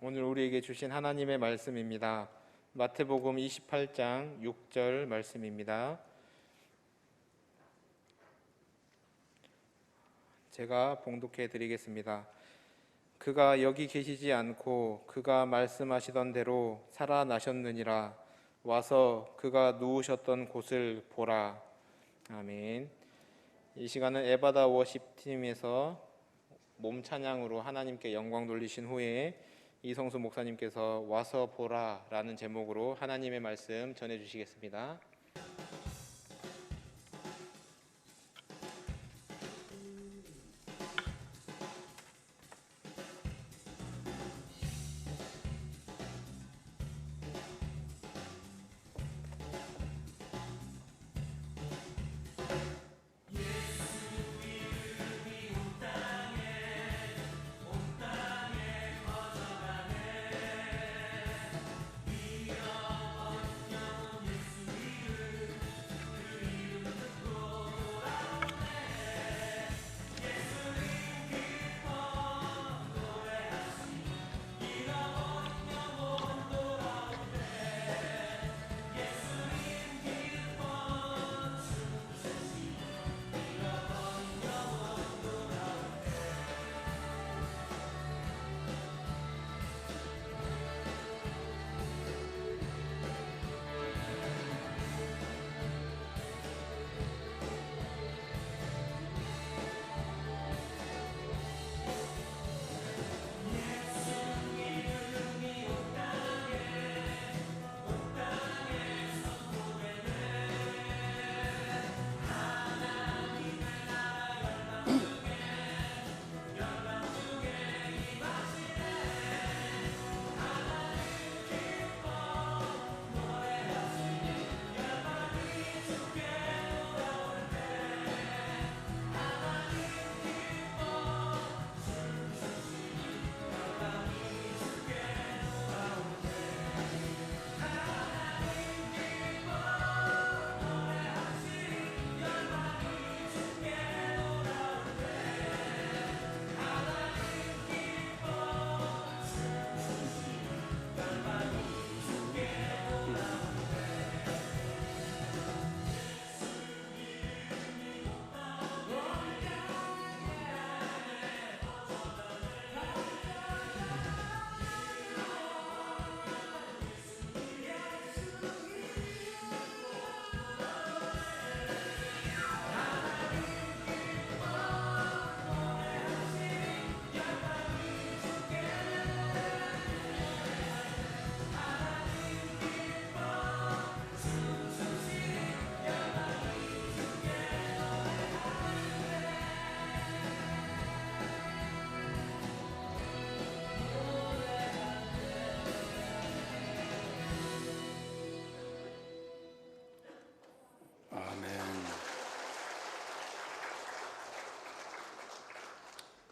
오늘 우리에게 주신 하나님의 말씀입니다. 마태복음 28장 6절 말씀입니다. 제가 봉독해 드리겠습니다. 그가 여기 계시지 않고 그가 말씀하시던 대로 살아나셨느니라. 와서 그가 누우셨던 곳을 보라. 아멘. 이 시간은 에바다 워십팀에서 몸 찬양으로 하나님께 영광 돌리신 후에 이성수 목사님께서 와서 보라 라는 제목으로 하나님의 말씀 전해주시겠습니다.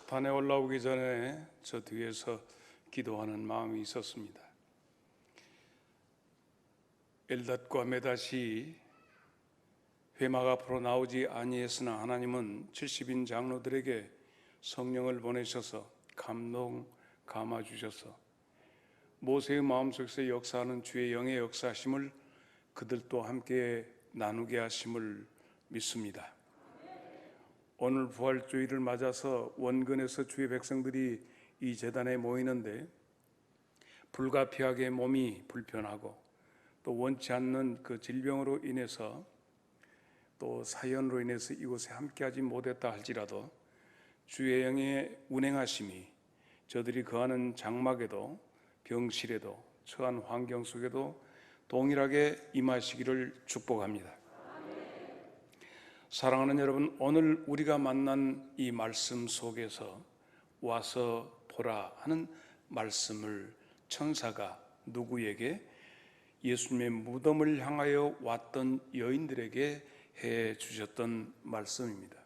단에 올라오기 전에 저 뒤에서 기도하는 마음이 있었습니다. 엘닷과 메닷이 회막 앞으로 나오지 아니했으나 하나님은 70인 장로들에게 성령을 보내셔서 감화 주셔서 모세의 마음속에서 역사하는 주의 영의 역사심을 그들도 함께 나누게 하심을 믿습니다. 오늘 부활주의를 맞아서 원근에서 주의 백성들이 이 제단에 모이는데 불가피하게 몸이 불편하고 또 원치 않는 그 질병으로 인해서 또 사연으로 인해서 이곳에 함께하지 못했다 할지라도 주의 영의 운행하심이 저들이 거하는 장막에도 병실에도 처한 환경 속에도 동일하게 임하시기를 축복합니다. 사랑하는 여러분, 오늘 우리가 만난 이 말씀 속에서 와서 보라 하는 말씀을 천사가 누구에게? 예수님의 무덤을 향하여 왔던 여인들에게 해 주셨던 말씀입니다.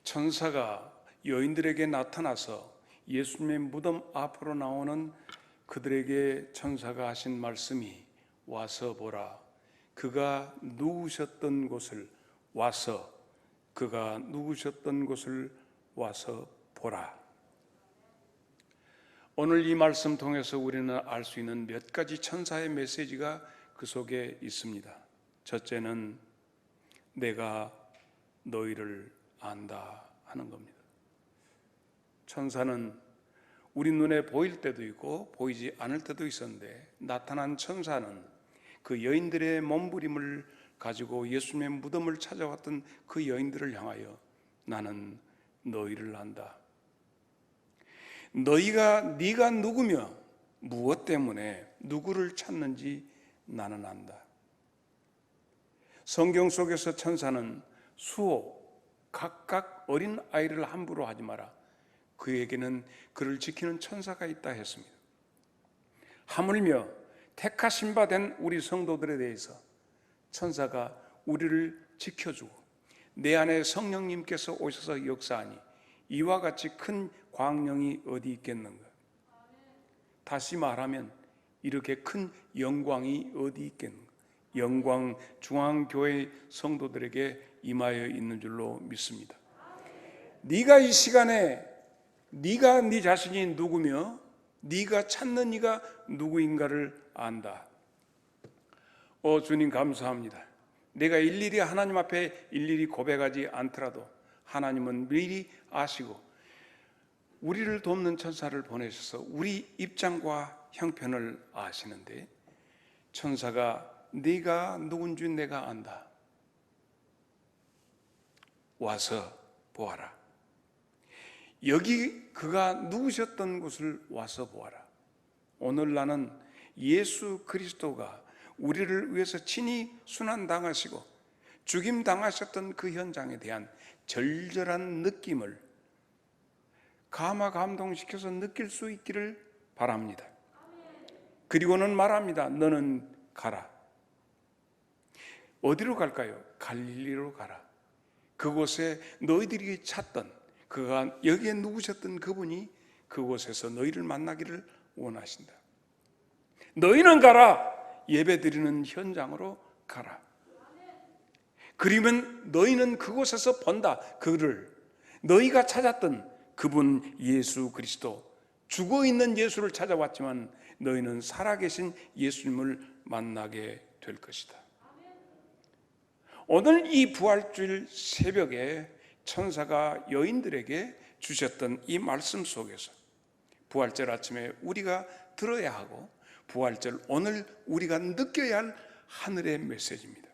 천사가 여인들에게 나타나서 예수님의 무덤 앞으로 나오는 그들에게 천사가 하신 말씀이 와서 보라. 그가 누우셨던 곳을 와서 보라. 오늘 이 말씀 통해서 우리는 알 수 있는 몇 가지 천사의 메시지가 그 속에 있습니다. 첫째는 내가 너희를 안다 하는 겁니다. 천사는 우리 눈에 보일 때도 있고 보이지 않을 때도 있었는데, 나타난 천사는 그 여인들의 몸부림을 가지고 예수님의 무덤을 찾아왔던 그 여인들을 향하여 나는 너희를 안다. 네가 누구며 무엇 때문에 누구를 찾는지 나는 안다. 성경 속에서 천사는 수호, 각각 어린 아이를 함부로 하지 마라, 그에게는 그를 지키는 천사가 있다 했습니다. 하물며 택하신 바 된 우리 성도들에 대해서 천사가 우리를 지켜주고 내 안에 성령님께서 오셔서 역사하니 이와 같이 큰 광명이 어디 있겠는가. 다시 말하면 이렇게 큰 영광이 어디 있겠는가. 영광 중앙교회 성도들에게 임하여 있는 줄로 믿습니다. 네가 이 시간에 네가 네 자신이 누구며 네가 찾는 이가 누구인가를 안다. 주님 감사합니다. 내가 일일이 하나님 앞에 일일이 고백하지 않더라도 하나님은 미리 아시고 우리를 돕는 천사를 보내셔서 우리 입장과 형편을 아시는데, 천사가 네가 누군지 내가 안다. 와서 보아라. 여기 그가 누구셨던 곳을 와서 보아라. 오늘 나는 예수 그리스도가 우리를 위해서 친히 순환당하시고 죽임당하셨던 그 현장에 대한 절절한 느낌을 감화감동시켜서 느낄 수 있기를 바랍니다. 그리고는 말합니다. 너는 가라. 어디로 갈까요? 갈릴리로 가라. 그곳에 너희들이 찾던, 그가 여기에 누구셨던 그분이 그곳에서 너희를 만나기를 원하신다. 너희는 가라. 예배드리는 현장으로 가라. 그러면 너희는 그곳에서 본다. 그를, 너희가 찾았던 그분 예수 그리스도, 죽어있는 예수를 찾아왔지만 너희는 살아계신 예수님을 만나게 될 것이다. 오늘 이 부활주일 새벽에 천사가 여인들에게 주셨던 이 말씀 속에서 부활절 아침에 우리가 들어야 하고 부활절 오늘 우리가 느껴야 할 하늘의 메시지입니다.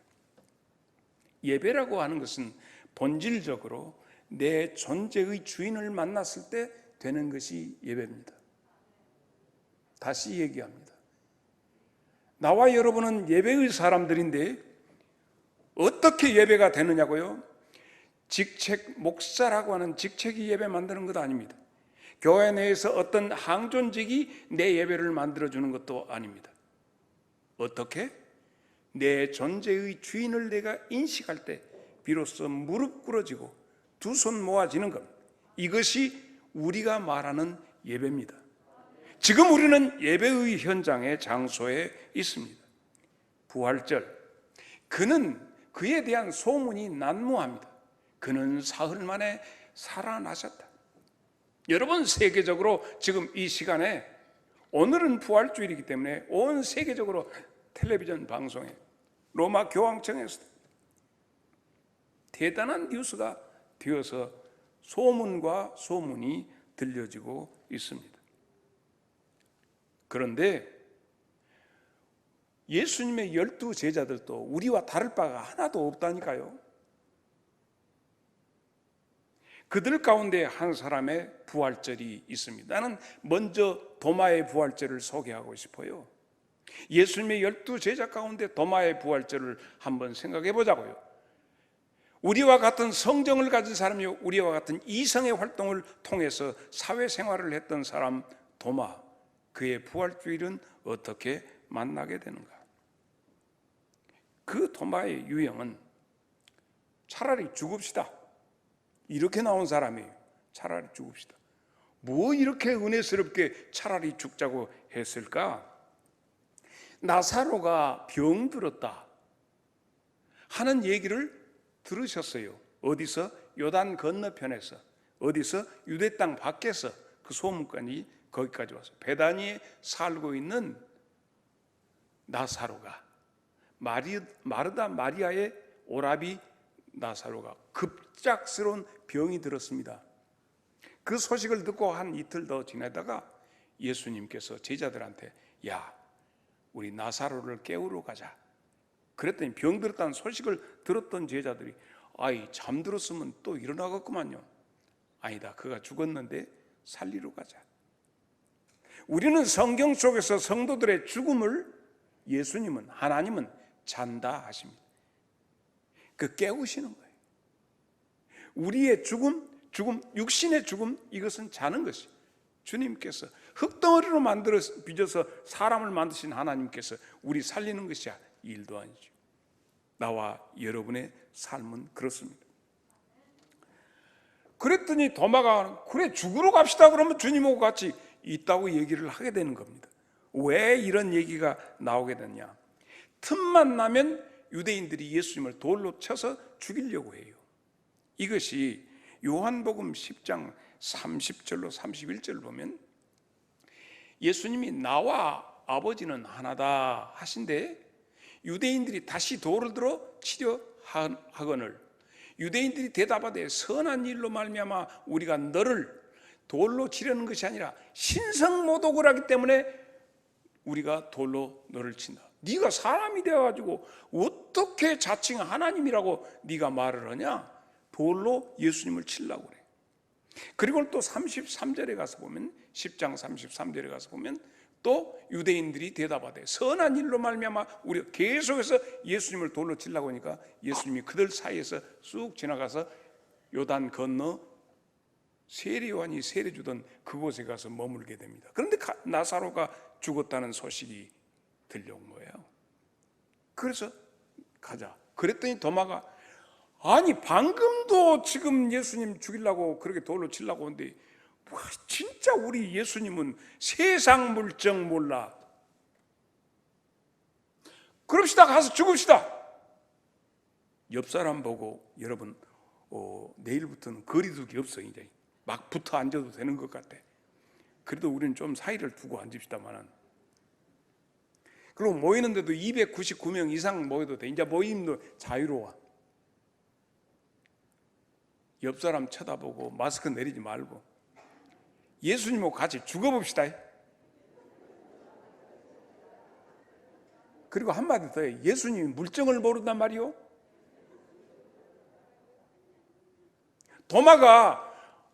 예배라고 하는 것은 본질적으로 내 존재의 주인을 만났을 때 되는 것이 예배입니다. 다시 얘기합니다. 나와 여러분은 예배의 사람들인데 어떻게 예배가 되느냐고요? 직책 목사라고 하는 직책이 예배 만드는 것 아닙니다. 교회 내에서 어떤 항존직이 내 예배를 만들어주는 것도 아닙니다. 어떻게? 내 존재의 주인을 내가 인식할 때 비로소 무릎 꿇어지고 두 손 모아지는 것, 이것이 우리가 말하는 예배입니다. 지금 우리는 예배의 현장의 장소에 있습니다. 부활절, 그에 대한 소문이 난무합니다. 그는 사흘 만에 살아나셨다. 여러분, 세계적으로 지금 이 시간에, 오늘은 부활주일이기 때문에 온 세계적으로 텔레비전 방송에, 로마 교황청에서 대단한 뉴스가 되어서 소문과 소문이 들려지고 있습니다. 그런데 예수님의 12 제자들도 우리와 다를 바가 하나도 없다니까요. 그들 가운데 한 사람의 부활절이 있습니다. 나는 먼저 도마의 부활절을 소개하고 싶어요. 예수님의 12 제자 가운데 도마의 부활절을 한번 생각해 보자고요. 우리와 같은 성정을 가진 사람이, 우리와 같은 이성의 활동을 통해서 사회생활을 했던 사람 도마, 그의 부활주일은 어떻게 만나게 되는가? 그 도마의 유형은 차라리 죽읍시다, 이렇게 나온 사람이에요. 차라리 죽읍시다. 뭐 이렇게 은혜스럽게 차라리 죽자고 했을까? 나사로가 병들었다 하는 얘기를 들으셨어요. 어디서? 요단 건너편에서, 어디서? 유대 땅 밖에서 그 소문까지 거기까지 왔어요. 베다니에 살고 있는 나사로가, 마르다 마리아의 오라비 나사로가 급작스러운 병이 들었습니다. 그 소식을 듣고 한 이틀 더 지나다가 예수님께서 제자들한테 야, 우리 나사로를 깨우러 가자. 그랬더니 병 들었다는 소식을 들었던 제자들이 아이, 잠들었으면 또 일어나겠구만요. 아니다, 그가 죽었는데 살리러 가자. 우리는 성경 속에서 성도들의 죽음을 예수님은, 하나님은 잔다 하십니다. 그 깨우시는 거예요. 우리의 죽음, 육신의 죽음, 이것은 자는 것이에요. 주님께서 흙덩어리로 만들어 빚어서 사람을 만드신 하나님께서 우리 살리는 것이 일도 아니죠. 나와 여러분의 삶은 그렇습니다. 그랬더니 도마가 그래 죽으러 갑시다 그러면 주님하고 같이 있다고 얘기를 하게 되는 겁니다. 왜 이런 얘기가 나오게 됐냐? 틈만 나면 유대인들이 예수님을 돌로 쳐서 죽이려고 해요. 이것이 요한복음 10장 30절로 31절을 보면 예수님이 나와 아버지는 하나다 하신데 유대인들이 다시 돌을 들어 치려 하거늘 유대인들이 대답하되 선한 일로 말미암아 우리가 너를 돌로 치려는 것이 아니라 신성모독을 하기 때문에 우리가 돌로 너를 친다. 네가 사람이 되어가지고 어떻게 자칭 하나님이라고 네가 말을 하냐? 돌로 예수님을 치려고 그래. 그리고 또 33절에 가서 보면 10장 33절에 가서 보면 또 유대인들이 대답하되 선한 일로 말미암아 우리가 계속해서 예수님을 돌로 치려고 하니까 예수님이 그들 사이에서 쑥 지나가서 요단 건너 세례요한이 세례 주던 그곳에 가서 머물게 됩니다. 그런데 나사로가 죽었다는 소식이 들려온 거예요. 그래서 가자. 그랬더니 도마가 아니 방금도 지금 예수님 죽이려고 그렇게 돌로 치려고 하는데 진짜 우리 예수님은 세상 물정 몰라. 그럽시다. 가서 죽읍시다. 옆 사람 보고 여러분 내일부터는 거리두기 없어. 이제 막 붙어 앉아도 되는 것 같아. 그래도 우리는 좀 사이를 두고 앉읍시다만은. 그리고 모이는데도 299명 이상 모여도 돼. 이제 모임도 자유로워. 옆 사람 쳐다보고 마스크 내리지 말고 예수님하고 같이 죽어봅시다. 그리고 한마디 더 해. 예수님이 물정을 모른단 말이요. 도마가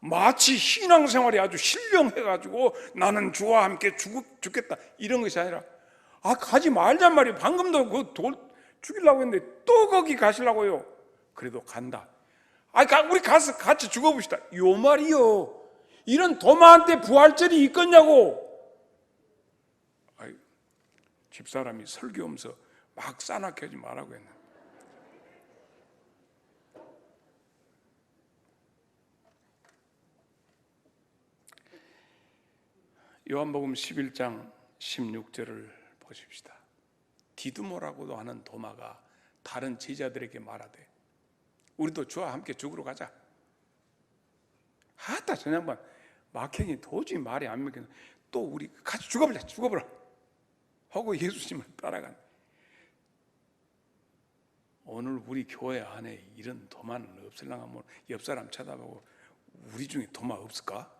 마치 신앙생활이 아주 신령해가지고 나는 주와 함께 죽겠다 이런 것이 아니라 가지 말란 말이에요. 방금도 그 돌 죽이려고 했는데 또 거기 가시려고요. 그래도 간다. 우리 가서 같이 죽어봅시다. 요 말이요. 이런 도마한테 부활절이 있겠냐고. 집사람이 설교하면서 막 싸납게 하지 말라고 했나. 요한복음 11장 16절을 보십시다. 디두모라고도 하는 도마가 다른 제자들에게 말하되 우리도 주와 함께 죽으러 가자. 저 양반 막행이 도저히 말이 안 먹히는. 또 우리 같이 죽어보라 하고 예수님을 따라간. 오늘 우리 교회 안에 이런 도마는 없을랑가. 뭐 옆 사람 쳐다보고 우리 중에 도마 없을까?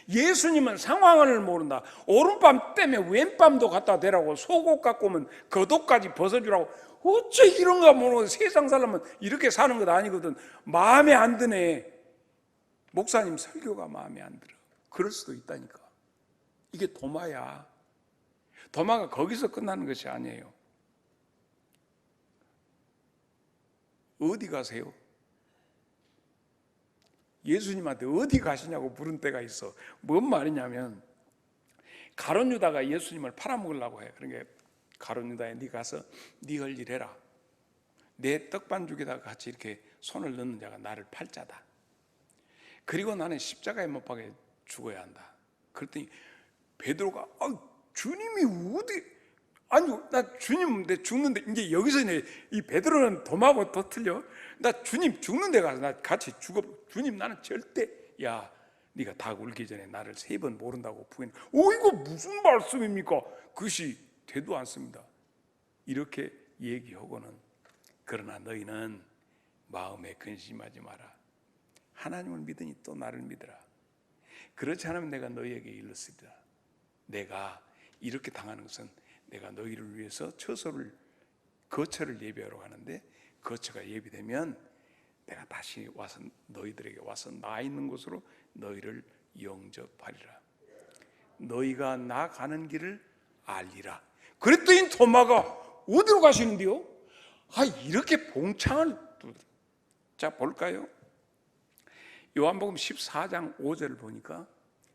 예수님은 상황을 모른다. 오른밤 때문에 왼밤도 갖다 대라고 속옷 갖고 오면 겉옷까지 벗어주라고. 어째 이런가 모르고 세상 사람은 이렇게 사는 것 아니거든. 마음에 안 드네. 목사님 설교가 마음에 안 들어. 그럴 수도 있다니까. 이게 도마야. 도마가 거기서 끝나는 것이 아니에요. 어디 가세요? 예수님한테 어디 가시냐고 부른 때가 있어. 뭔 말이냐면 가룟 유다가 예수님을 팔아먹으려고 해. 그러니까 가룟 유다에 네 가서 네 할 일 해라. 내 떡반죽에다가 같이 이렇게 손을 넣는 자가 나를 팔 자다. 그리고 나는 십자가에 못 박혀 죽어야 한다. 그랬더니 베드로가 주님이 어디? 나 주님 내 죽는데 이제 여기서 이 베드로는 도마하고 더 틀려. 나 주님 죽는 데 가서 나 같이 죽어. 주님 나는 절대 야, 네가 닭 울기 전에 나를 3번 모른다고 부인. 이거 무슨 말씀입니까? 그것이 되도 않습니다. 이렇게 얘기하고는, 그러나 너희는 마음에 근심하지 마라. 하나님을 믿으니 또 나를 믿으라. 그렇지 않으면 내가 너희에게 이르시리라. 내가 이렇게 당하는 것은 내가 너희를 위해서 거처를 예비하러 가는데, 거처가 예비되면 내가 다시 와서 너희들에게 와서 나 있는 곳으로 너희를 영접하리라. 너희가 나 가는 길을 알리라. 그랬더니 토마가 어디로 가시는데요? 이렇게 봉창을 자, 볼까요? 요한복음 14장 5절을 보니까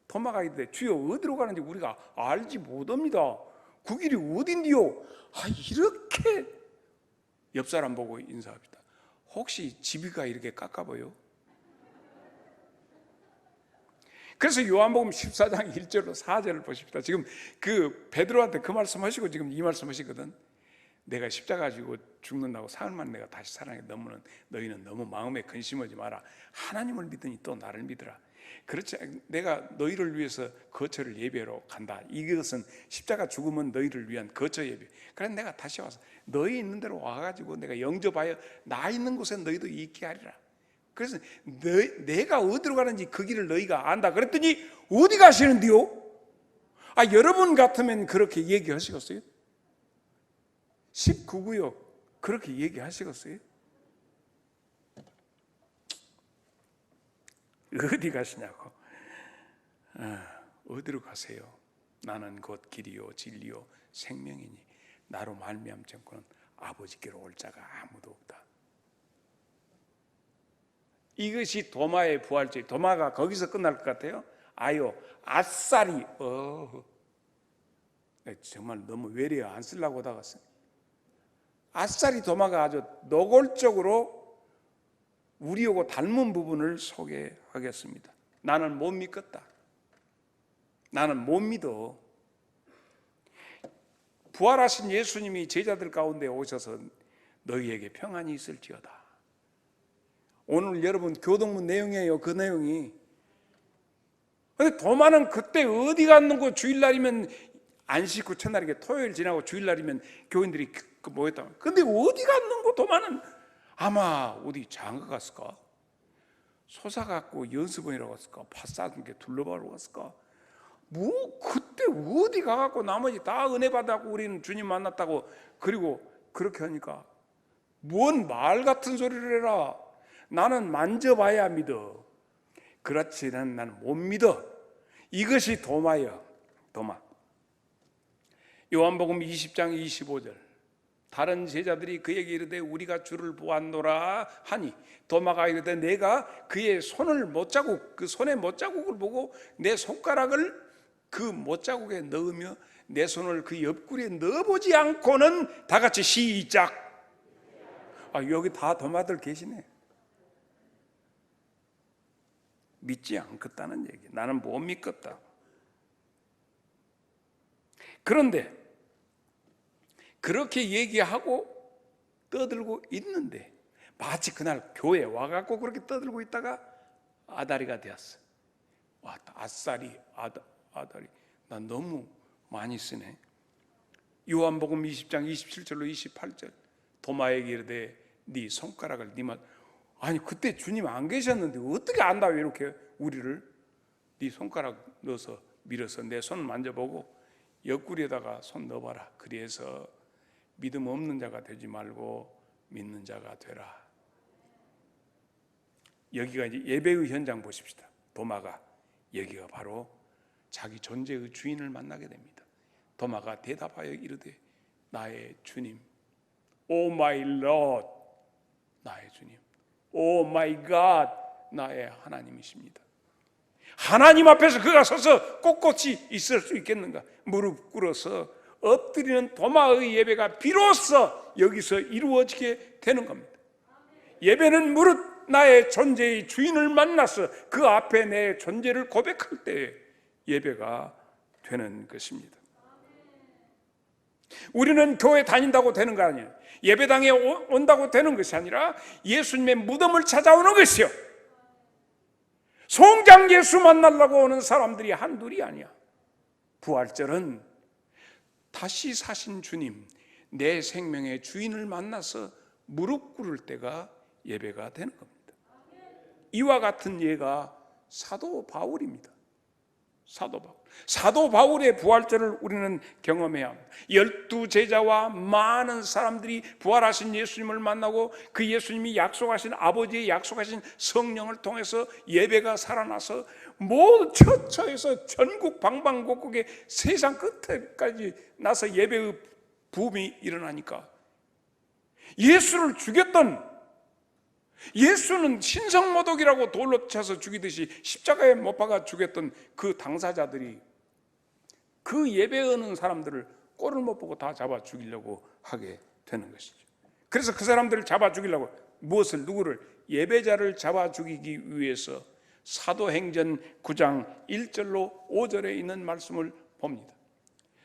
토마가 이르되 주여 어디로 가는지 우리가 알지 못합니다. 그 길이 어딘디요? 이렇게 옆 사람 보고 인사합니다. 혹시 집이가 이렇게 깎아보여? 그래서 요한복음 14장 1절로 4절을 보십시다. 지금 그 베드로한테 그 말씀하시고 지금 이 말씀하시거든. 내가 십자가 지고 죽는다고 사흘만 내가 다시 살아나게 너희는 너무 마음에 근심하지 마라. 하나님을 믿으니 또 나를 믿으라. 그렇지, 내가 너희를 위해서 거처를 예배하러 간다. 이것은 십자가 죽음은 너희를 위한 거처 예배. 그래서 내가 다시 와서 너희 있는 데로 와가지고 내가 영접하여 나 있는 곳에 너희도 있게 하리라. 그래서 내가 어디로 가는지 그 길을 너희가 안다. 그랬더니 어디 가시는데요? 여러분 같으면 그렇게 얘기하시겠어요? 19구역 그렇게 얘기하시겠어요? 어디 가시냐고. 어디로 가세요? 나는 곧 길이요 진리요 생명이니 나로 말미암지 않고는 아버지께로 올 자가 아무도 없다. 이것이 도마의 부활절. 도마가 거기서 끝날 것 같아요? 아싸리. 정말 너무 외래어 안 쓰려고 하다가 아싸리 도마가 아주 노골적으로 우리하고 닮은 부분을 소개하겠습니다. 나는 못 믿겠다. 나는 못 믿어. 부활하신 예수님이 제자들 가운데 오셔서 너희에게 평안이 있을지어다. 오늘 여러분 교동문 내용이에요. 그 내용이. 근데 도마는 그때 어디 갔는고? 주일날이면 안식 후 첫날이게 토요일 지나고 주일날이면 교인들이 모였다. 근데 어디 갔는고? 도마는 아마 어디 장가 갔을까? 소사 갖고 연습원이라고 갔을까? 팥싸는 게 둘러봐러 갔을까? 그때 어디 가갖고 나머지 다 은혜 받았고 우리는 주님 만났다고 그리고 그렇게 하니까 뭔 말 같은 소리를 해라. 나는 만져봐야 믿어. 그렇지는 나는 못 믿어. 이것이 도마예요. 도마. 요한복음 20장 25절. 다른 제자들이 그에게 이르되 우리가 주를 보았노라 하니 도마가 이르되 내가 그의 손을 못자국 그 손의 못자국을 보고 내 손가락을 그 못자국에 넣으며 내 손을 그 옆구리에 넣어보지 않고는 다 같이 시작. 여기 다 도마들 계시네. 믿지 않겠다는 얘기. 나는 못 믿겠다. 그런데 그렇게 얘기하고 떠들고 있는데 마치 그날 교회에 와갖고 그렇게 떠들고 있다가 아다리가 되었어. 아싸리 아다리. 난 너무 많이 쓰네. 요한복음 20장 27절로 28절. 도마에게 이르되 네 손가락을 그때 주님 안 계셨는데 어떻게 안다 이렇게 우리를. 네 손가락 넣어서 밀어서 내 손을 만져보고 옆구리에다가 손 넣어봐라. 그래서 믿음 없는 자가 되지 말고 믿는 자가 되라. 여기가 이제 예배의 현장 보십시다. 도마가 여기가 바로 자기 존재의 주인을 만나게 됩니다. 도마가 대답하여 이르되 나의 주님, 오 마이 롯, 나의 주님, 오 마이 갓, 나의 하나님이십니다. 하나님 앞에서 그가 서서 꼿꼿이 있을 수 있겠는가? 무릎 꿇어서 엎드리는 도마의 예배가 비로소 여기서 이루어지게 되는 겁니다. 예배는 무릇 나의 존재의 주인을 만나서 그 앞에 내 존재를 고백할 때 예배가 되는 것입니다. 우리는 교회 다닌다고 되는 거 아니에요. 예배당에 온다고 되는 것이 아니라 예수님의 무덤을 찾아오는 것이요. 송장 예수 만나려고 오는 사람들이 한둘이 아니야. 부활절은 다시 사신 주님, 내 생명의 주인을 만나서 무릎 꿇을 때가 예배가 되는 겁니다. 이와 같은 예가 사도 바울입니다. 사도 바울의 부활절을 우리는 경험해야 합니다. 12 제자와 많은 사람들이 부활하신 예수님을 만나고 그 예수님이 약속하신, 아버지의 약속하신 성령을 통해서 예배가 살아나서 모든 처처에서 전국 방방곡곡에 세상 끝에까지 나서 예배의 붐이 일어나니까 예수를 죽였던, 예수는 신성모독이라고 돌로 쳐서 죽이듯이 십자가에 못 박아 죽였던 그 당사자들이 그 예배하는 사람들을 꼴을 못 보고 다 잡아 죽이려고 하게 되는 것이죠. 그래서 그 사람들을 잡아 죽이려고 누구를? 예배자를 잡아 죽이기 위해서 사도행전 9장 1절로 5절에 있는 말씀을 봅니다.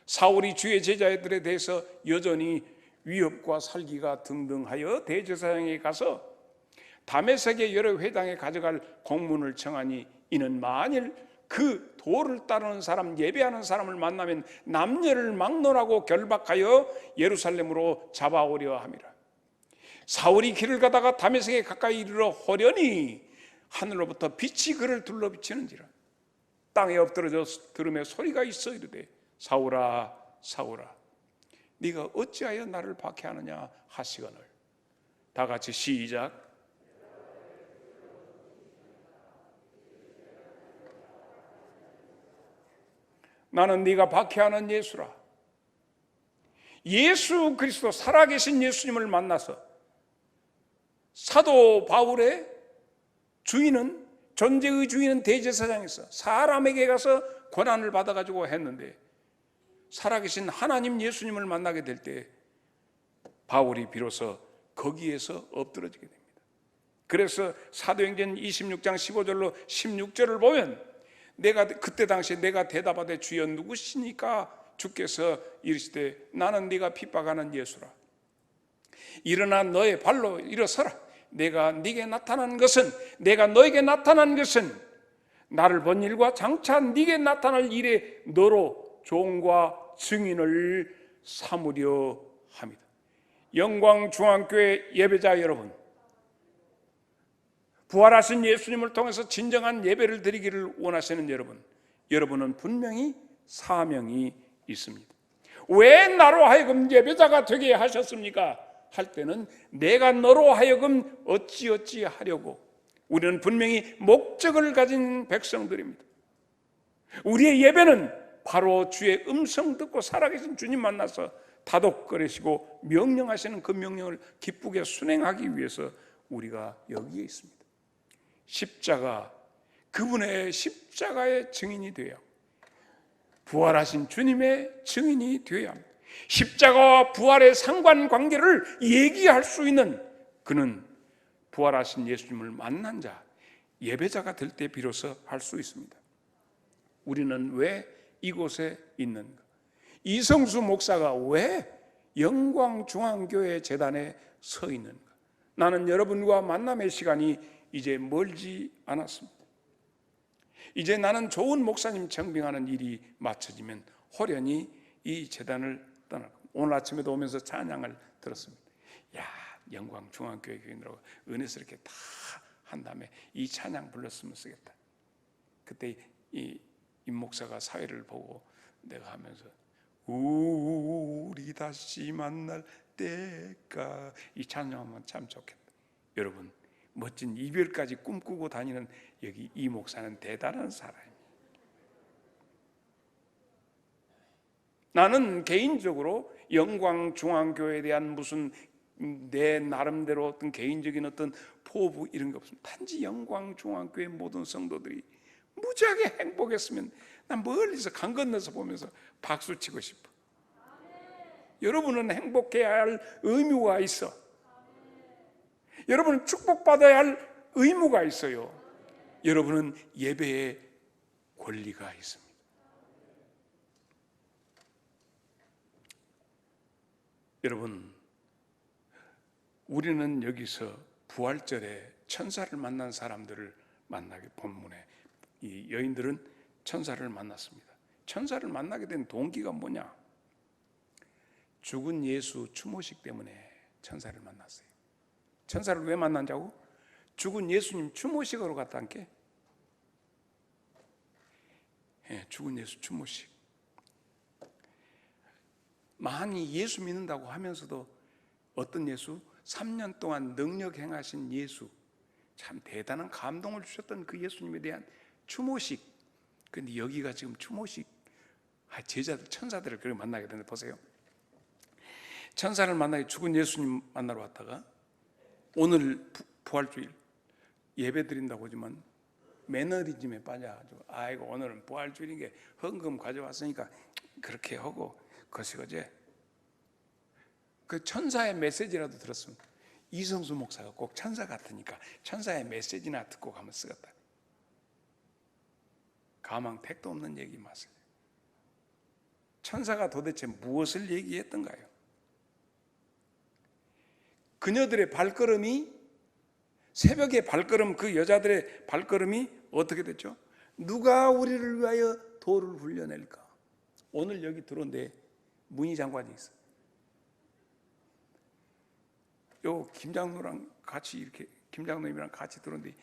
사울이 주의 제자들에 대해서 여전히 위협과 살기가 등등하여 대제사장에게 가서 다메섹의 여러 회당에 가져갈 공문을 청하니 이는 만일 그 도를 따르는 사람, 예배하는 사람을 만나면 남녀를 막론하고 결박하여 예루살렘으로 잡아오려 함이라. 사울이 길을 가다가 다메섹에 가까이 이르러 호련히 하늘로부터 빛이 그를 둘러 비치는지라. 땅에 엎드러져 들음에 소리가 있어 이르되 사울아 사울아 네가 어찌하여 나를 박해하느냐 하시거늘. 다 같이 시작. 나는 네가 박해하는 예수라. 예수 그리스도 살아계신 예수님을 만나서 사도 바울의 주인은, 존재의 주인은 대제사장에서 사람에게 가서 권한을 받아가지고 했는데 살아계신 하나님 예수님을 만나게 될 때 바울이 비로소 거기에서 엎드러지게 됩니다. 그래서 사도행전 26장 15절로 16절을 보면 그때 당시에 내가 대답하되 주여 누구시니까 주께서 이르시되 나는 네가 핍박하는 예수라. 일어나 너의 발로 일어서라. 내가 너에게 나타난 것은 나를 본 일과 장차 네게 나타날 일에 너로 종과 증인을 삼으려 합니다. 영광중앙교회 예배자 여러분, 부활하신 예수님을 통해서 진정한 예배를 드리기를 원하시는 여러분은 분명히 사명이 있습니다. 왜 나로 하여금 예배자가 되게 하셨습니까? 할 때는 내가 너로 하여금 어찌어찌 하려고, 우리는 분명히 목적을 가진 백성들입니다. 우리의 예배는 바로 주의 음성 듣고 살아계신 주님 만나서 다독거리시고 명령하시는 그 명령을 기쁘게 순행하기 위해서 우리가 여기에 있습니다. 십자가, 그분의 십자가의 증인이 되어야 합니다. 부활하신 주님의 증인이 되어야 합니다. 십자가와 부활의 상관관계를 얘기할 수 있는 그는 부활하신 예수님을 만난 자, 예배자가 될 때 비로소 할 수 있습니다. 우리는 왜 이곳에 있는가? 이성수 목사가 왜 영광중앙교회 재단에 서 있는가? 나는 여러분과 만남의 시간이 이제 멀지 않았습니다. 이제 나는 좋은 목사님 청빙하는 일이 마쳐지면 호련히 이 재단을 떠날 겁니다. 오늘 아침에도 오면서 찬양을 들었습니다. 야, 영광중앙교회 교인들하고 은혜스럽게 다 한 다음에 이 찬양 불렀으면 쓰겠다. 그때 이 목사가 사회를 보고 내가 하면서 우리 다시 만날 때가, 이 찬양하면 참 좋겠다. 여러분, 멋진 이별까지 꿈꾸고 다니는 여기 이 목사는 대단한 사람입니다. 나는 개인적으로 영광중앙교회에 대한 무슨 내 나름대로 어떤 개인적인 어떤 포부 이런 게 없습니다. 단지 영광중앙교회 모든 성도들이 무지하게 행복했으면 난 멀리서 강 건너서 보면서 박수치고 싶어. 여러분은 행복해야 할 의무가 있어. 여러분은 축복받아야 할 의무가 있어요. 여러분은 예배의 권리가 있습니다. 여러분, 우리는 여기서 부활절에 천사를 만난 사람들을 만나게 본문에 이 여인들은 천사를 만났습니다. 천사를 만나게 된 동기가 뭐냐? 죽은 예수 추모식 때문에 천사를 만났어요. 천사를 왜 만난다고? 죽은 예수님 추모식으로 갔다 함께. 죽은 예수 추모식. 많이 예수 믿는다고 하면서도 어떤 예수? 3년 동안 능력 행하신 예수, 참 대단한 감동을 주셨던 그 예수님에 대한 추모식. 그런데 여기가 지금 추모식, 제자들, 천사들을 그렇게 만나게 되는데 보세요. 천사를 만나게 죽은 예수님 만나러 왔다가 오늘 부활주일 예배 드린다고 하지만 매너리즘에 빠져가지고 아이고 오늘은 부활주일인 게 헌금 가져왔으니까 그렇게 하고 거시거제 그 천사의 메시지라도 들었으면 이성수 목사가 꼭 천사 같으니까 천사의 메시지나 듣고 가면 쓰겠다. 가망 택도 없는 얘기 맞아요. 천사가 도대체 무엇을 얘기했던가요? 그녀들의 발걸음이, 새벽의 발걸음, 그 여자들의 발걸음이 어떻게 됐죠? 누가 우리를 위하여 돌을 굴려낼까? 오늘 여기 들어온데 문희 장관이 있어. 요 김장로랑 같이 이렇게 김장로님이랑 같이 들어온데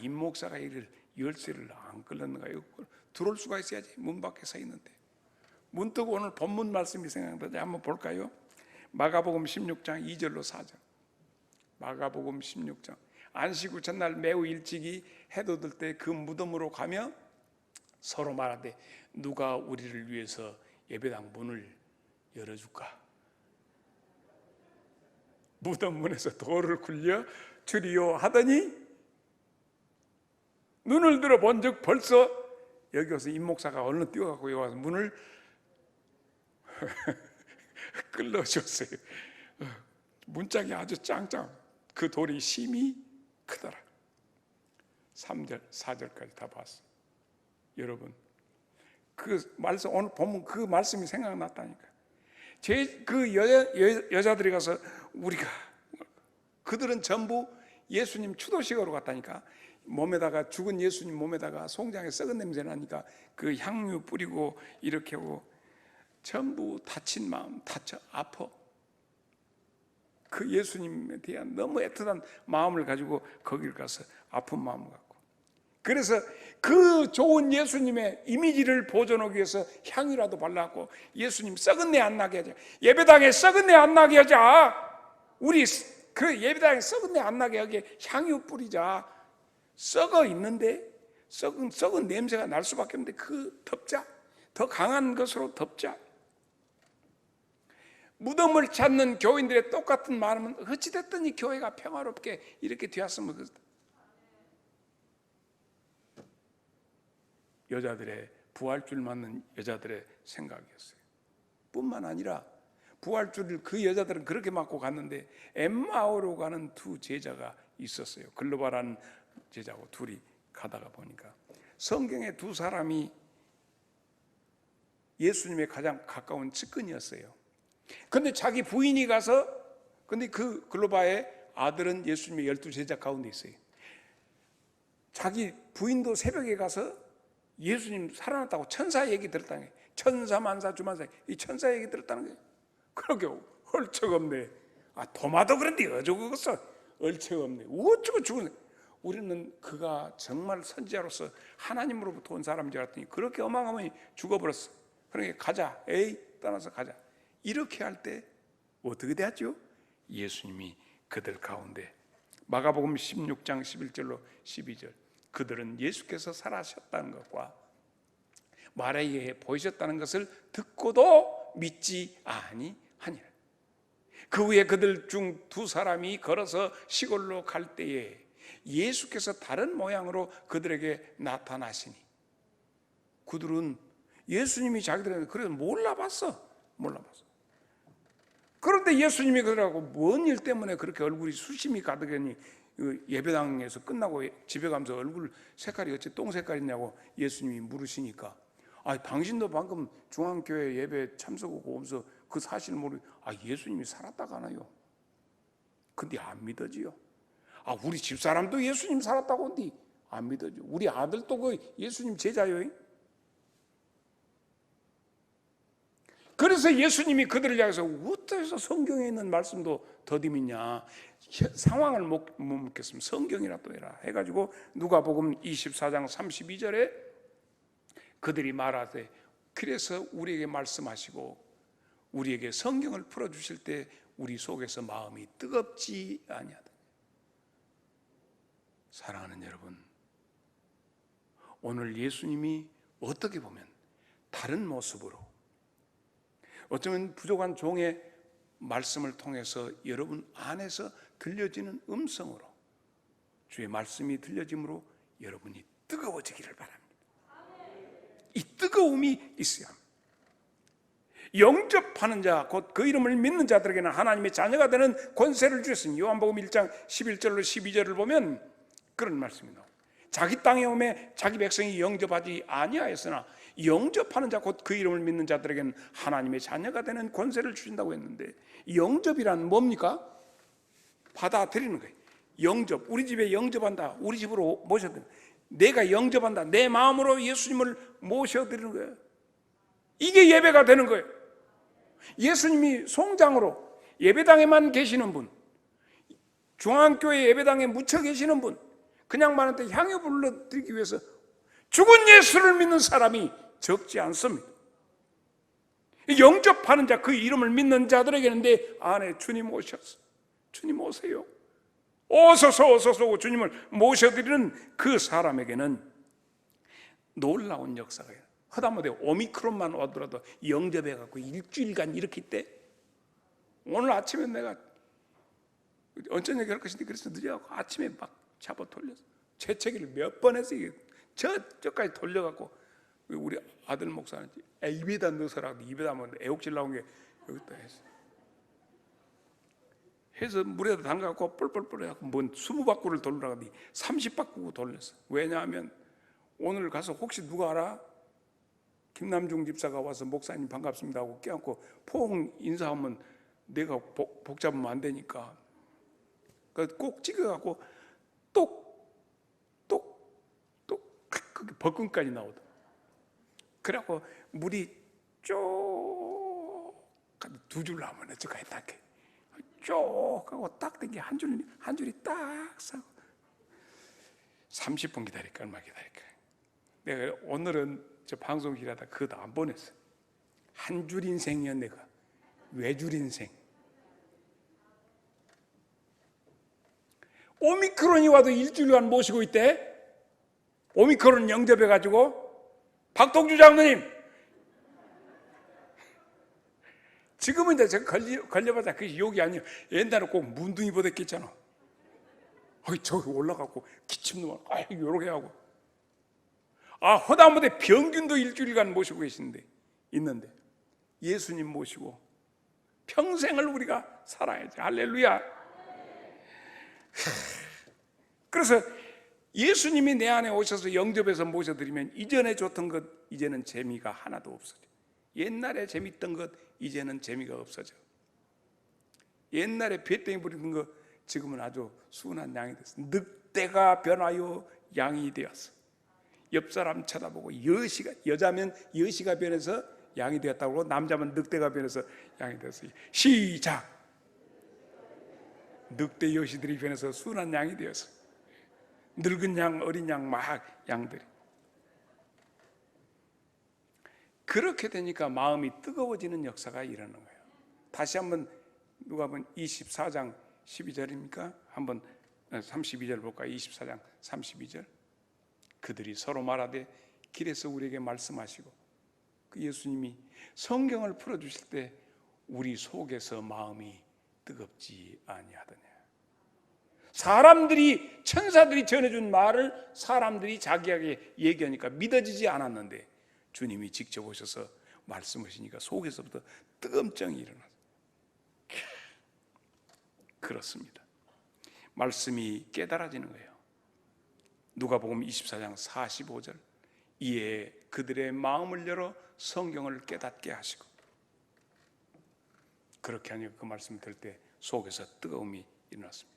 임 목사가 이를 열쇠를 안 끌었는가? 들어올 수가 있어야지. 문 밖에 서 있는데. 문득 오늘 본문 말씀이 생각나는데 한번 볼까요? 마가복음 16장 2절로 4절. 마가복음 16장. 안식 후 첫날 매우 일찍이 해도 들 때 그 무덤으로 가며 서로 말하되 누가 우리를 위해서 예배당 문을 열어줄까? 무덤 문에서 돌을 굴려 주리요 하더니 눈을 들어 본즉 벌써 여기 와서 임 목사가 얼른 뛰어가고 여기 와서 문을 끌어줬어요. 문짝이 아주 짱짱. 그 돌이 심히 크더라. 3절, 4절까지 다 봤어. 여러분, 그 말씀 오늘 보면 그 말씀이 생각났다니까. 그 여자들이 가서 우리가 그들은 전부 예수님 추도식으로 갔다니까. 몸에다가 죽은 예수님 몸에다가 송장에 썩은 냄새 나니까 그 향유 뿌리고 이렇게 하고 전부 다친 마음, 다쳐 아파. 그 예수님에 대한 너무 애틋한 마음을 가지고 거기를 가서 아픈 마음을 갖고, 그래서 그 좋은 예수님의 이미지를 보존하기 위해서 향이라도 발라갖고 예수님 썩은 내 안 나게 하자. 예배당에 썩은 내 안 나게 하자. 우리 그 예배당에 썩은 내 안 나게 하게 향유 뿌리자. 썩어 있는데 썩은 냄새가 날 수밖에 없는데 그 덮자. 더 강한 것으로 덮자. 무덤을 찾는 교인들의 똑같은 마음은 어찌됐든 이 교회가 평화롭게 이렇게 되었으면 좋겠다. 여자들의 부활줄 맞는 여자들의 생각이었어요. 뿐만 아니라 부활줄을 그 여자들은 그렇게 맞고 갔는데 엠마오로 가는 두 제자가 있었어요. 글로바라는 제자고 둘이 가다가 보니까 성경에 두 사람이 예수님의 가장 가까운 측근이었어요. 근데 자기 부인이 가서, 근데 그 글로바의 아들은 예수님의 12제자 가운데 있어요. 자기 부인도 새벽에 가서 예수님 살아났다고 천사 얘기 들었다는 거예요. 천사만사 주만사 이 천사 얘기 들었다는 거예요. 그러게 얼척없네. 도마도 그런데 어쩌고겠어. 얼척없네. 어쩌고 죽었네. 우리는 그가 정말 선지자로서 하나님으로부터 온 사람인 줄 알았더니 그렇게 어마어마히 죽어버렸어. 그러니까 가자. 에이 떠나서 가자. 이렇게 할 때 어떻게 되었죠? 예수님이 그들 가운데, 마가복음 16장 11절로 12절, 그들은 예수께서 살아셨다는 것과 마리아에게 보이셨다는 것을 듣고도 믿지 아니하니라. 그 후에 그들 중 두 사람이 걸어서 시골로 갈 때에 예수께서 다른 모양으로 그들에게 나타나시니, 그들은 예수님이 자기들한테 그래서 몰라봤어. 그런데 예수님이 그러라고 뭔 일 때문에 그렇게 얼굴이 수심이 가득하니 예배당에서 끝나고 집에 가면서 얼굴 색깔이 어째 똥 색깔이냐고 예수님이 물으시니까, 당신도 방금 중앙교회 예배 참석하고 오면서 그 사실을 모르고 예수님이 살았다고 하나요? 근데 안 믿어지요. 우리 집사람도 예수님 살았다고 한디 안 믿어줘. 우리 아들도 그 예수님 제자요. 그래서 예수님이 그들을 향해서 어째서 성경에 있는 말씀도 더디 믿냐, 상황을 못 묻겠으면 성경이라도 해라 해가지고 누가복음 24장 32절에 그들이 말하되 그래서 우리에게 말씀하시고 우리에게 성경을 풀어주실 때 우리 속에서 마음이 뜨겁지 아니하다. 사랑하는 여러분, 오늘 예수님이 어떻게 보면 다른 모습으로, 어쩌면 부족한 종의 말씀을 통해서 여러분 안에서 들려지는 음성으로 주의 말씀이 들려짐으로 여러분이 뜨거워지기를 바랍니다. 이 뜨거움이 있어야 합니다. 영접하는 자, 곧 그 이름을 믿는 자들에게는 하나님의 자녀가 되는 권세를 주셨으니 요한복음 1장 11절로 12절을 보면 그런 말씀이 나옵니다. 자기 땅에 오매 자기 백성이 영접하지 아니하였으나 영접하는 자, 곧 그 이름을 믿는 자들에게는 하나님의 자녀가 되는 권세를 주신다고 했는데, 영접이란 뭡니까? 받아들이는 거예요. 영접, 우리 집에 영접한다, 우리 집으로 모셔드린다, 내가 영접한다, 내 마음으로 예수님을 모셔드리는 거예요. 이게 예배가 되는 거예요. 예수님이 송장으로 예배당에만 계시는 분, 중앙교회 예배당에 묻혀 계시는 분, 그냥 말한테 향유 불러드리기 위해서 죽은 예수를 믿는 사람이 적지 않습니다. 영접하는 자, 그 이름을 믿는 자들에게는 내 안에 주님 오셨어, 주님 오세요, 오소서 오소서 주님을 모셔드리는 그 사람에게는 놀라운 역사가 있어요. 하다못해 오미크론만 오더라도 영접해갖고 일주일간 이렇게 있대. 오늘 아침에 내가 언제냐 그럴 것인데 그래서 늦어갖고 아침에 막 잡아 돌렸어. 재채기를 몇 번 했어. 저까지 돌려갖고 우리 아들 목사는 입에다 넣어서라고, 입에다 하면 애옥질 나온 게 여기다 했어. 해서 물에다 담가갖고 뿔뿔뿔 해갖고 뭔 20바퀴를 돌리라고 30바퀴 돌렸어. 왜냐하면 오늘 가서 혹시 누가 알아? 김남중 집사가 와서 목사님 반갑습니다 하고 껴안고 포옹 인사하면 내가 복 잡으면 안 되니까 꼭 찍어갖고 똑똑똑 그게 벌금까지 나오더라. 그래갖고 물이 쭉 두 줄로 하면 저까지 딱 쭉 하고 딱 땡겨 한 줄이 딱 싸고 30분 기다릴까 얼마 기다릴까. 내가 오늘은 저 방송실 하다 그것도 안 보냈어. 한 줄 인생이야. 내가 외줄 인생. 오미크론이 와도 일주일간 모시고 있대. 오미크론 영접해가지고. 박동주 장로님, 지금은 이제 제가 걸려봤자 그게 욕이 아니에요. 옛날에 꼭 문둥이 보댔겠잖아. 저기 올라가고 기침도 막 요렇게 하고. 허다못해 병균도 일주일간 모시고 있는데 예수님 모시고 평생을 우리가 살아야지. 할렐루야. 그래서 예수님이 내 안에 오셔서 영접해서 모셔드리면 이전에 줬던 것 이제는 재미가 하나도 없어져. 옛날에 재밌던 것 이제는 재미가 없어져. 옛날에 배땡이 부리는 것 지금은 아주 순한 양이 됐어. 늑대가 변하여 양이 되었어. 옆 사람 쳐다보고 여자면 여시가 변해서 양이 되었다고 그러고 남자면 늑대가 변해서 양이 되었어요. 시작. 늑대 여시들이 변해서 순한 양이 되었어. 늙은 양, 어린 양, 막 양들이. 그렇게 되니까 마음이 뜨거워지는 역사가 일어나는 거예요. 다시 한번 누가복음 24장 12절입니까? 한번 32절 볼까요? 24장 32절. 그들이 서로 말하되 길에서 우리에게 말씀하시고, 그 예수님이 성경을 풀어주실 때 우리 속에서 마음이 뜨겁지 아니하더냐. 사람들이, 천사들이 전해준 말을 사람들이 자기에게 얘기하니까 믿어지지 않았는데 주님이 직접 오셔서 말씀하시니까 속에서부터 뜨거움증이 일어나서 그렇습니다. 말씀이 깨달아지는 거예요. 누가복음 24장 45절. 이에 그들의 마음을 열어 성경을 깨닫게 하시고, 그렇게 하니까 그 말씀을 들을 때 속에서 뜨거움이 일어났습니다.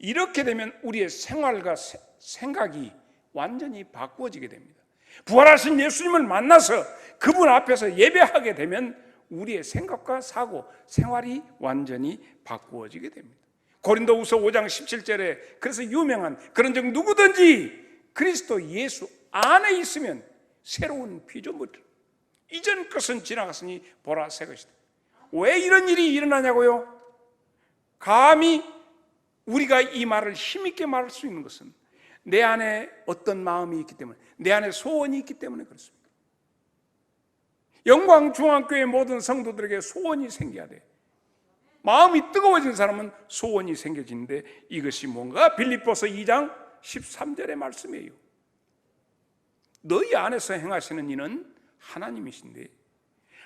이렇게 되면 우리의 생활과 생각이 완전히 바꾸어지게 됩니다. 부활하신 예수님을 만나서 그분 앞에서 예배하게 되면 우리의 생각과 사고, 생활이 완전히 바꾸어지게 됩니다. 고린도후서 5장 17절에 그래서 유명한 그런즉 누구든지 그리스도 예수 안에 있으면 새로운 피조물이라. 이전 것은 지나갔으니 보라 새 것이다. 왜 이런 일이 일어나냐고요? 감히 우리가 이 말을 힘있게 말할 수 있는 것은 내 안에 어떤 마음이 있기 때문에, 내 안에 소원이 있기 때문에 그렇습니다. 영광중앙교회 모든 성도들에게 소원이 생겨야 돼. 마음이 뜨거워진 사람은 소원이 생겨지는데 이것이 뭔가? 빌립보서 2장 13절의 말씀이에요. 너희 안에서 행하시는 이는 하나님이신데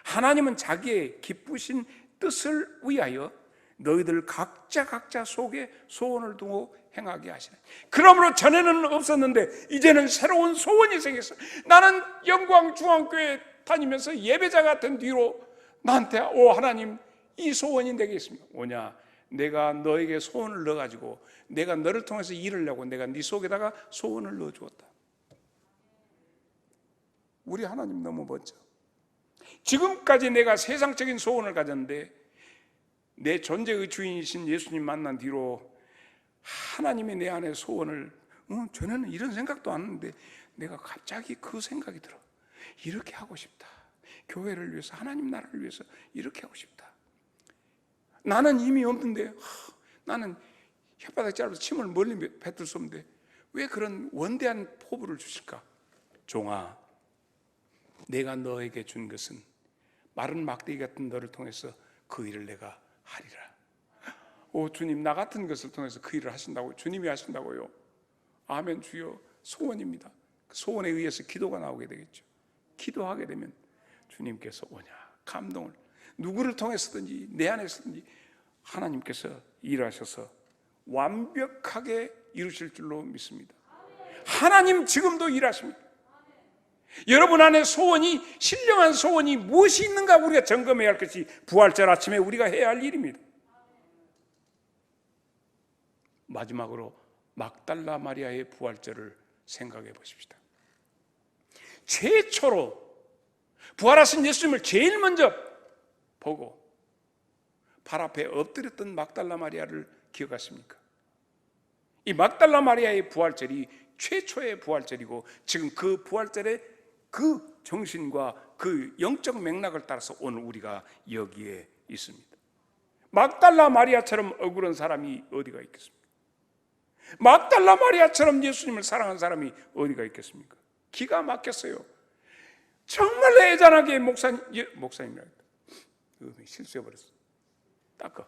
하나님은 자기의 기쁘신 뜻을 위하여 너희들 각자 속에 소원을 두고 행하게 하시네. 그러므로 전에는 없었는데 이제는 새로운 소원이 생겼어. 나는 영광중앙교회 다니면서 예배자 같은 뒤로 나한테 오 하나님 이 소원이 내게 있습니다. 뭐냐? 내가 너에게 소원을 넣어가지고 내가 너를 통해서 이루려고 내가 네 속에다가 소원을 넣어주었다. 우리 하나님 너무 멋져. 지금까지 내가 세상적인 소원을 가졌는데 내 존재의 주인이신 예수님 만난 뒤로 하나님이 내 안에 소원을 전에는 이런 생각도 안 했는데 내가 갑자기 그 생각이 들어. 이렇게 하고 싶다. 교회를 위해서 하나님 나라를 위해서 이렇게 하고 싶다. 나는 힘이 없는데 나는 혓바닥 짧아서 침을 멀리 뱉을 수 없는데 왜 그런 원대한 포부를 주실까? 종아, 내가 너에게 준 것은 마른 막대기 같은 너를 통해서 그 일을 내가 하리라. 오 주님, 나 같은 것을 통해서 그 일을 하신다고 주님이 하신다고요? 아멘 주여. 소원입니다. 소원에 의해서 기도가 나오게 되겠죠. 기도하게 되면 주님께서 오냐 감동을 누구를 통해서든지 내 안에서든지 하나님께서 일하셔서 완벽하게 이루실 줄로 믿습니다. 하나님 지금도 일하십니다. 여러분 안에 소원이, 신령한 소원이 무엇이 있는가 우리가 점검해야 할 것이 부활절 아침에 우리가 해야 할 일입니다. 마지막으로 막달라 마리아의 부활절을 생각해 보십시다. 최초로 부활하신 예수님을 제일 먼저 보고 발 앞에 엎드렸던 막달라 마리아를 기억하십니까? 이 막달라 마리아의 부활절이 최초의 부활절이고 지금 그 부활절의 그 정신과 그 영적 맥락을 따라서 오늘 우리가 여기에 있습니다. 막달라 마리아처럼 억울한 사람이 어디가 있겠습니까? 막달라 마리아처럼 예수님을 사랑한 사람이 어디가 있겠습니까? 기가 막혔어요. 정말 애잔하게 목사님이라 실수해버렸어. 닦아.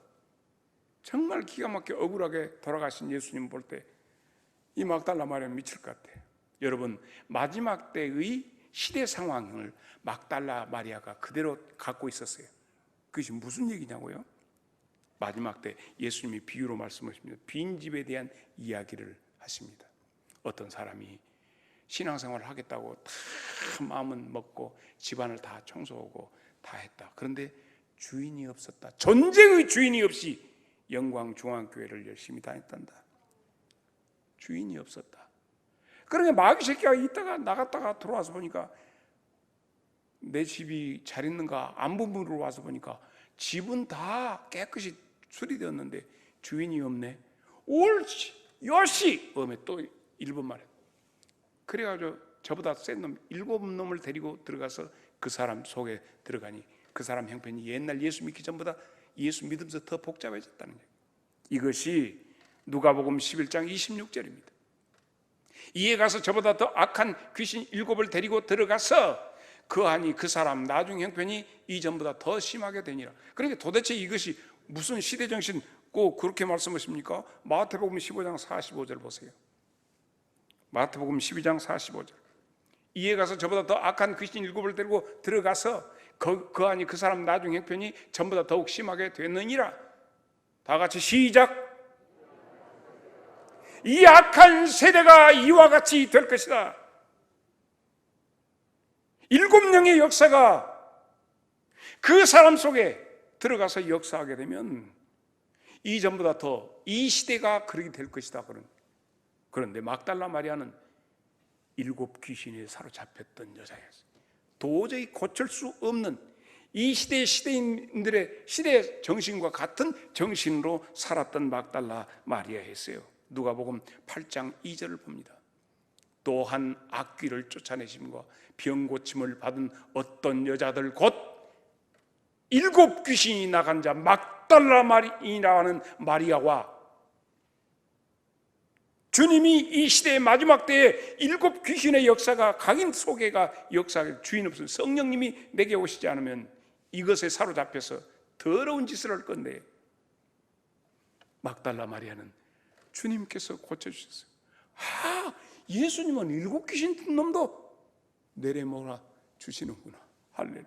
정말 기가 막혀 억울하게 돌아가신 예수님 볼 때 이 막달라 마리아는 미칠 것 같아. 여러분, 마지막 때의 시대 상황을 막달라 마리아가 그대로 갖고 있었어요. 그것이 무슨 얘기냐고요? 마지막 때 예수님이 비유로 말씀하십니다. 빈집에 대한 이야기를 하십니다. 어떤 사람이 신앙생활을 하겠다고 다 마음은 먹고 집안을 다 청소하고 다 했다. 그런데 주인이 없었다. 전쟁의 주인이 없이 영광중앙교회를 열심히 다녔단다. 주인이 없었다. 그러니까 마귀 새끼가 있다가 나갔다가 들어와서 보니까 내 집이 잘 있는가 안부물으로 와서 보니까 집은 다 깨끗이 수리되었는데 주인이 없네. 옳지 요시 음에 또 일본 말에 그래가지고 저보다 센 놈 7놈을 데리고 들어가서 그 사람 속에 들어가니 그 사람 형편이 옛날 예수 믿기 전보다 예수 믿으면서 더 복잡해졌다는 거예요. 이것이 누가복음 11장 26절입니다. 이에 가서 저보다 더 악한 귀신 7을 데리고 들어가서 그하니 그 사람 나중 형편이 이전보다 더 심하게 되니라. 그러니까 도대체 이것이 무슨 시대정신 꼭 그렇게 말씀하십니까? 마태복음 15장 45절 보세요. 마태복음 12장 45절. 이에 가서 저보다 더 악한 귀신 7을 데리고 들어가서 그하니 그 사람 나중 형편이 전보다 더욱 심하게 되느니라. 다 같이 시작. 이 악한 세대가 이와 같이 될 것이다. 7명의 역사가 그 사람 속에 들어가서 역사하게 되면 이전보다 더 이 시대가 그렇게 될 것이다. 그런데 막달라 마리아는 7 귀신에 사로잡혔던 여자였어요. 도저히 고칠 수 없는 이 시대의 시대인들의 시대 정신과 같은 정신으로 살았던 막달라 마리아였어요. 누가복음 8장 2절을 봅니다. 또한 악귀를 쫓아내심과 병 고침을 받은 어떤 여자들 곧 7 귀신이 나간 자 막달라 마리아라는 마리아와 주님이 이 시대의 마지막 때에 7 귀신의 역사가 각인 소개가 역사의 주인 없은 성령님이 내게 오시지 않으면 이것에 사로잡혀서 더러운 짓을 할 건데, 막달라 마리아는 주님께서 고쳐주셨어요. 예수님은 7 귀신 든 놈도 내려몰아 주시는구나. 할렐루야.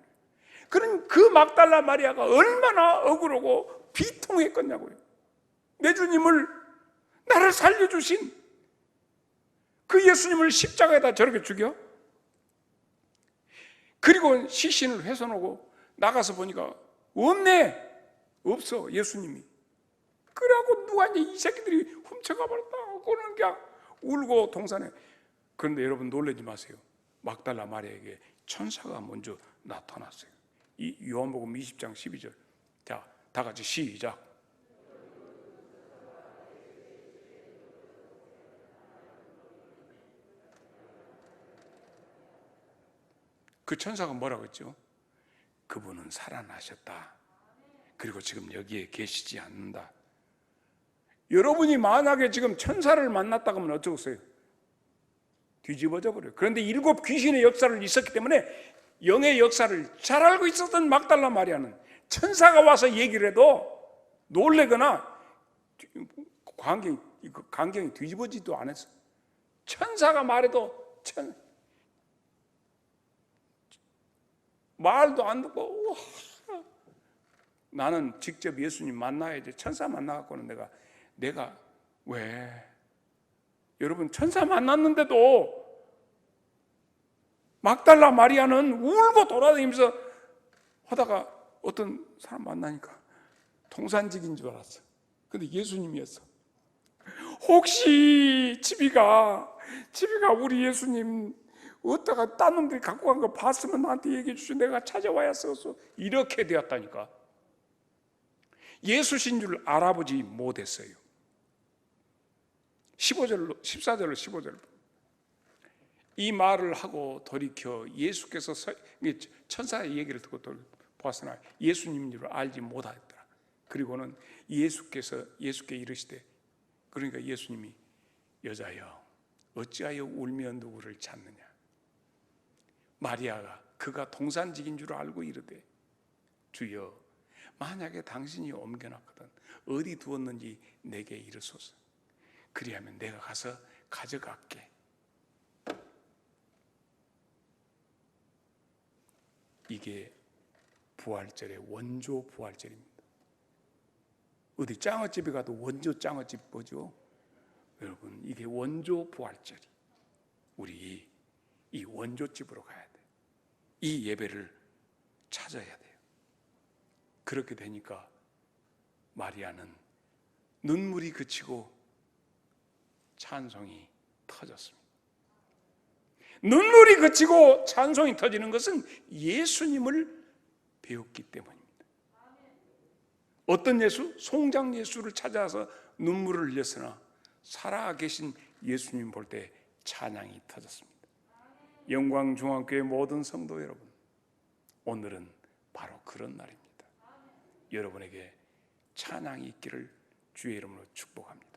그런 그 막달라 마리아가 얼마나 억울하고 비통했겠냐고요. 내 주님을, 나를 살려주신 그 예수님을 십자가에다 저렇게 죽여? 그리고 시신을 훼손하고 나가서 보니까 없네. 없어, 예수님이. 그래갖고 누가 이제 이 새끼들이 훔쳐가 버렸다. 그러는 게 울고 동산에. 그런데 여러분 놀라지 마세요. 막달라 마리아에게 천사가 먼저 나타났어요. 이 요한복음 20장 12절. 자, 다 같이 시작. 그 천사가 뭐라고 했죠? 그분은 살아나셨다. 그리고 지금 여기에 계시지 않는다. 여러분이 만약에 지금 천사를 만났다고 하면 어쩌겠어요? 뒤집어져 버려요. 그런데 7 귀신의 역사를 있었기 때문에 영의 역사를 잘 알고 있었던 막달라 마리아는 천사가 와서 얘기를 해도 놀래거나 광경이 뒤집어지도 않았어요. 천사가 말해도 말도 안 듣고, 나는 직접 예수님 만나야지. 천사 만나갖고는 내가 왜? 여러분, 천사 만났는데도 막달라 마리아는 울고 돌아다니면서 하다가 어떤 사람 만나니까 통산직인 줄 알았어. 근데 예수님이었어. 혹시 집이가 우리 예수님 어디다가 딴 놈들이 갖고 간 거 봤으면 나한테 얘기해 주시. 내가 찾아와야 써서. 이렇게 되었다니까. 예수신 줄 알아보지 못했어요. 14절로 15절. 이 말을 하고 돌이켜 예수께서 천사의 얘기를 듣고 보았으나 예수님인 줄 알지 못하였더라. 그리고는 예수께 이르시되, 그러니까 예수님이, 여자여 어찌하여 울며 누구를 찾느냐. 마리아가 그가 동산직인 줄 알고 이르되, 주여 만약에 당신이 옮겨놨거든 어디 두었는지 내게 이르소서. 그리하면 내가 가서 가져갈게. 이게 부활절의 원조 부활절입니다. 어디 짱어집에 가도 원조 짱어집 보죠? 여러분, 이게 원조 부활절이. 우리 이 원조집으로 가야 돼. 이 예배를 찾아야 돼요. 그렇게 되니까 마리아는 눈물이 그치고 찬송이 터졌습니다. 눈물이 그치고 찬송이 터지는 것은 예수님을 배웠기 때문입니다. 어떤 예수? 송장 예수를 찾아서 눈물을 흘렸으나 살아계신 예수님 볼 때 찬양이 터졌습니다. 영광중앙교회 모든 성도 여러분, 오늘은 바로 그런 날입니다. 여러분에게 찬양이 있기를 주의 이름으로 축복합니다.